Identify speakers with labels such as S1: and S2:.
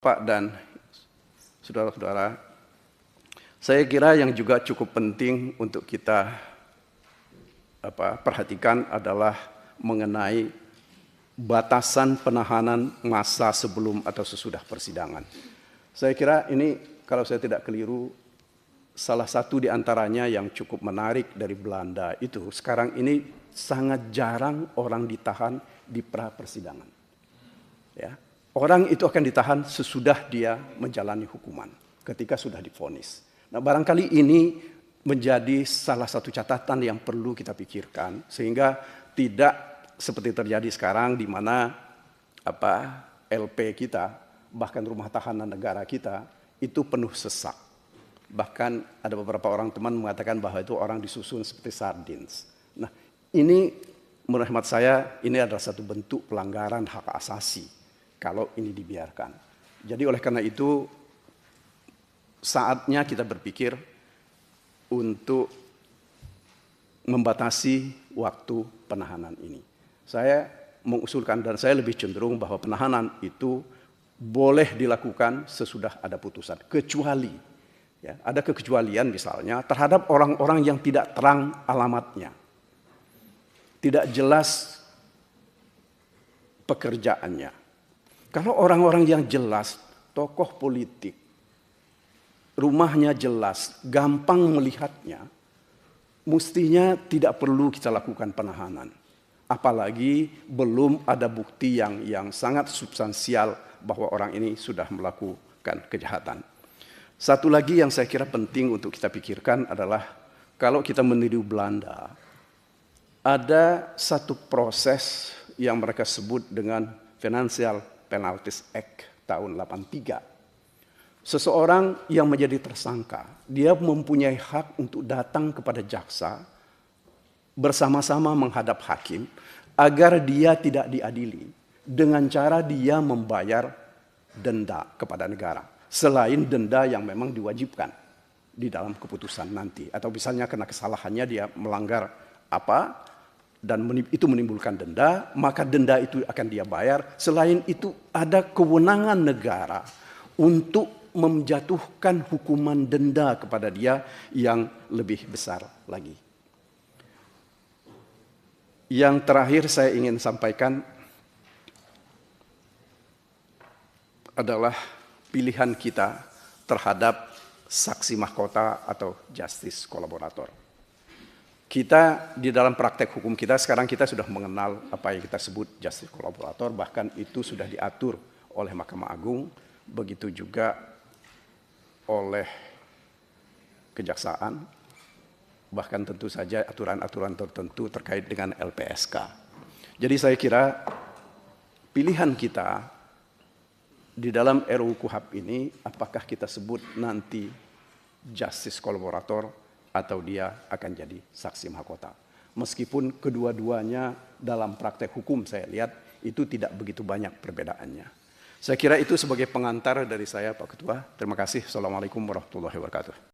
S1: Pak dan saudara-saudara, saya kira yang juga cukup penting untuk kita perhatikan adalah mengenai batasan penahanan masa sebelum atau sesudah persidangan. Saya kira ini, kalau saya tidak keliru, salah satu di antaranya yang cukup menarik dari Belanda itu, sekarang ini sangat jarang orang ditahan di pra-persidangan. Ya. Orang itu akan ditahan sesudah dia menjalani hukuman, ketika sudah divonis. Nah, barangkali ini menjadi salah satu catatan yang perlu kita pikirkan, sehingga tidak seperti terjadi sekarang di mana LP kita, bahkan rumah tahanan negara kita, itu penuh sesak. Bahkan ada beberapa orang teman mengatakan bahwa itu orang disusun seperti sardines. Nah, ini menurut hemat saya, ini adalah satu bentuk pelanggaran hak asasi kalau ini dibiarkan. Jadi oleh karena itu, saatnya kita berpikir untuk membatasi waktu penahanan ini. Saya mengusulkan dan saya lebih cenderung bahwa penahanan itu boleh dilakukan sesudah ada putusan. Kecuali, ya, ada kekecualian misalnya terhadap orang-orang yang tidak terang alamatnya. Tidak jelas pekerjaannya. Kalau orang-orang yang jelas, tokoh politik, rumahnya jelas, gampang melihatnya, mestinya tidak perlu kita lakukan penahanan. Apalagi belum ada bukti yang sangat substansial bahwa orang ini sudah melakukan kejahatan. Satu lagi yang saya kira penting untuk kita pikirkan adalah kalau kita meniru Belanda, ada satu proses yang mereka sebut dengan Financial Penalties Act tahun 83. Seseorang yang menjadi tersangka, dia mempunyai hak untuk datang kepada jaksa bersama-sama menghadap hakim agar dia tidak diadili dengan cara dia membayar denda kepada negara selain denda yang memang diwajibkan di dalam keputusan nanti, atau misalnya karena kesalahannya dia melanggar apa dan itu menimbulkan denda, maka denda itu akan dia bayar. Selain itu ada kewenangan negara untuk menjatuhkan hukuman denda kepada dia yang lebih besar lagi. Yang terakhir saya ingin sampaikan adalah pilihan kita terhadap saksi mahkota atau justice kolaborator. Kita di dalam praktek hukum kita sekarang kita sudah mengenal apa yang kita sebut justice kolaborator, bahkan itu sudah diatur oleh Mahkamah Agung, begitu juga oleh Kejaksaan, bahkan tentu saja aturan-aturan tertentu terkait dengan LPSK. Jadi saya kira pilihan kita di dalam RUU KUHP ini, apakah kita sebut nanti justice kolaborator atau dia akan jadi saksi mahkota. Meskipun kedua-duanya dalam praktek hukum saya lihat itu tidak begitu banyak perbedaannya. Saya kira itu sebagai pengantar dari saya, Pak Ketua. Terima kasih. Assalamualaikum warahmatullahi wabarakatuh.